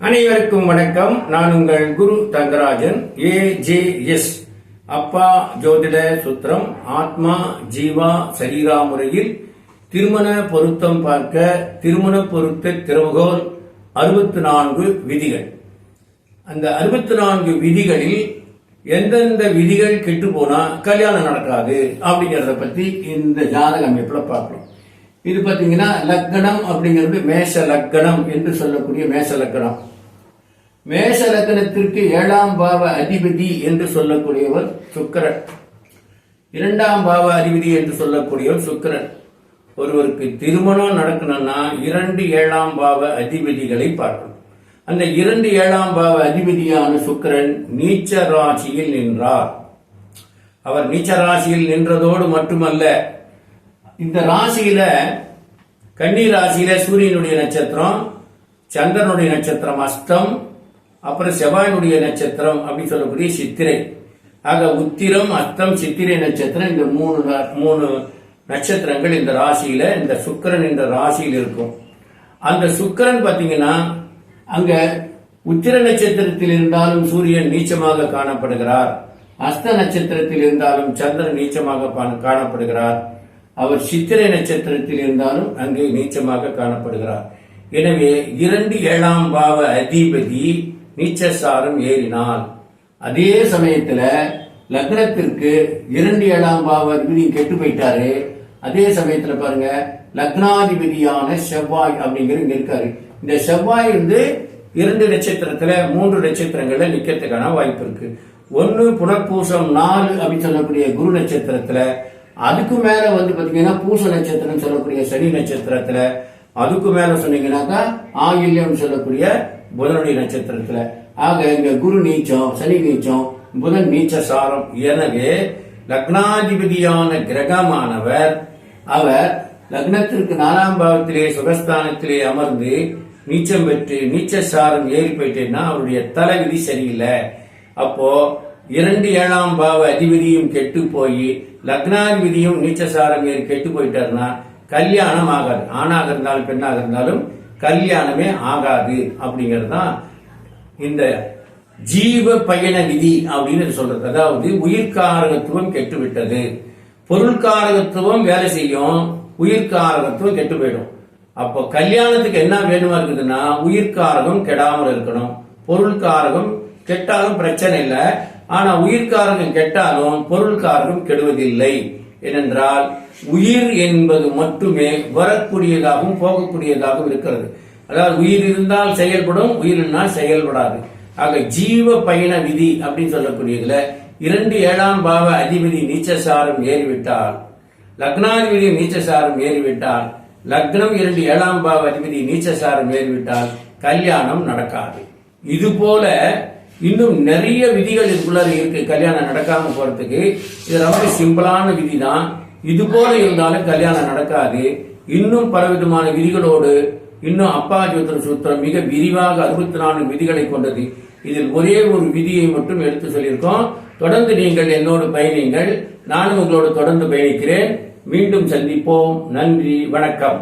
அனைவருக்கும் வணக்கம். நான் உங்கள் குரு தங்கராஜன். ஏஜேஎஸ் அப்பா ஜோதிட சுத்திரம் ஆத்மா ஜீவா சரீரா முறையில் திருமண பொருத்தம் பார்க்க திருமண பொருத்த திறவுகோல் 64 விதிகள். அந்த 64 விதிகளில் எந்தெந்த விதிகள் கெட்டு போனா கல்யாணம் நடக்காது அப்படிங்கறத பத்தி இந்த ஜாதக அமைப்புல பார்க்கலாம். இது பாத்தீங்கன்னா லக்னம் அப்படிங்கிறது மேஷ லக்னம் என்று சொல்லக்கூடிய மேஷ லக்னம். மேஷ லக்னத்திற்கு 7ஆம் பாவ அதிபதி என்று சொல்லக்கூடியவர் சுக்கிரன். 2ஆம் பாவ அதிபதி என்று சொல்லக்கூடியவர் சுக்கிரன். ஒருவருக்கு திருமணம் நடக்கணும்னா 2 7ஆம் பாவ அதிபதிகளை பார்க்கணும். அந்த 2 7ஆம் பாவ அதிபதியான சுக்கிரன் நீச்ச ராசியில் நின்றார். அவர் நீச்ச ராசியில் நின்றதோடு மட்டுமல்ல, இந்த ராசியில கன்னி ராசியில சூரியனுடைய நட்சத்திரம், சந்திரனுடைய நட்சத்திரம் அஸ்தம், அப்புறம் செவ்வாயினுடைய நட்சத்திரம் அப்படின்னு சொல்லக்கூடிய சித்திரை. ஆக உத்திரம் அஸ்தம் சித்திரை நட்சத்திரம், இந்த மூணு நட்சத்திரங்கள் இந்த ராசியில, இந்த சுக்கிரன் இந்த ராசியில் இருக்கும். அந்த சுக்கிரன் பாத்தீங்கன்னா அங்க உத்திர நட்சத்திரத்தில் இருந்தாலும் சூரியன் நீச்சமாக காணப்படுகிறார், அஸ்த நட்சத்திரத்தில் இருந்தாலும் சந்திரன் நீச்சமாக காணப்படுகிறார், அவர் சித்திரை நட்சத்திரத்தில் இருந்தாலும் அங்கே நீச்சமாக காணப்படுகிறார். எனவே 2 7ஆம் பாவ அதிபதி நீச்சசாரம் ஏறினால், அதே சமயத்துல லக்னத்திற்கு 2 7ஆம் பாவ அதிபதி கெட்டு போயிட்டாரு. அதே சமயத்துல பாருங்க லக்னாதிபதியான செவ்வாய் அப்படிங்கிற இங்க இருக்காரு. இந்த செவ்வாய் 2 நட்சத்திரத்துல 3 நட்சத்திரங்கள்ல நிக்கிறதுக்கான வாய்ப்பு இருக்கு. 1 புனர்பூசம் 4 அப்படின்னு சொல்லக்கூடிய குரு நட்சத்திரத்துல, அதுக்கு மேல பாத்தீங்கன்னா பூச நட்சத்திரம் சொல்லக்கூடிய சனி நட்சத்திரத்துல, அதுக்கு மேல சொன்னீங்கன்னாக்கா ஆயில்யம் சொல்லக்கூடிய புதனுடைய நட்சத்திரத்துல. ஆக இங்க குரு நீச்சம், சனி நீச்சம், புதன் நீச்ச சாரம். எனவே லக்னாதிபதியான கிரகமானவர் அவர் லக்னத்திற்கு 4ஆம் பாவத்திலே சுகஸ்தானத்திலே அமர்ந்து நீச்சம் பெற்று நீச்ச சாரம் ஏறி போயிட்டேன்னா அவருடைய தலைவிதி சரியில்லை. அப்போ 2 7ஆம் பாவ அதிபதியும் கெட்டு போய் லக்னாதிபதியும் நீச்சசாரம் ஏறி கெட்டு போயிட்டாருன்னா கல்யாணம் ஆகாது. ஆணாக இருந்தாலும் பெண்ணாக இருந்தாலும் கல்யாணமே ஆகாது. அப்படிங்கிறது தான் இந்த ஜீவ பயண விதி அப்படின்னு சொல்றது. அதாவது உயிர்காரகத்துவம் கெட்டு விட்டது, பொருள்காரகத்துவம் வேலை செய்யும், உயிர்காரகத்துவம் கெட்டு போயிடும். அப்போ கல்யாணத்துக்கு என்ன வேணுமா இருக்குதுன்னா உயிர்காரகம் கெடாமல் இருக்கணும். பொருள்காரகம் கெட்டாலும் பிரச்சனை இல்லை, ஆனா உயிர்காரகம் கெட்டாலும் பொருள்காரகம் கெடுவதில்லை. ஏனென்றால் உயிர் என்பது மட்டுமே வரக்கூடியதாகவும் போகக்கூடியதாகவும் இருக்கிறது. அதாவது உயிர் இருந்தால் செயல்படும், உயிர் இருந்தால் செயல்படாது. ஆக ஜீவ பயண விதி அப்படின்னு சொல்லக்கூடியதுல 2 7ஆம் பாவ அதிபதி நீச்சசாரம் ஏறிவிட்டால், லக்னாதிபதி நீச்சசாரம் ஏறிவிட்டால், லக்னம் 2 7ஆம் பாவ அதிபதி நீச்சசாரம் ஏறிவிட்டால் கல்யாணம் நடக்காது. இது போல இன்னும் நிறைய விதிகள் இதுக்குள்ள இருக்கு கல்யாணம் நடக்காம போறதுக்கு. இது ரொம்ப சிம்பிளான விதி தான். இது போல இருந்தாலும் கல்யாணம் நடக்காது. இன்னும் பலவிதமான விதிகளோடு இன்னும் அப்பா ஜோதிட சூத்திரம் மிக விரிவாக 64 விதிகளை கொண்டது. இதில் ஒரே ஒரு விதியை மட்டும் எடுத்து சொல்லியிருக்கோம். தொடர்ந்து நீங்கள் என்னோடு பயணிங்கள், நானும் உங்களோடு தொடர்ந்து பயணிக்கிறேன். மீண்டும் சந்திப்போம். நன்றி, வணக்கம்.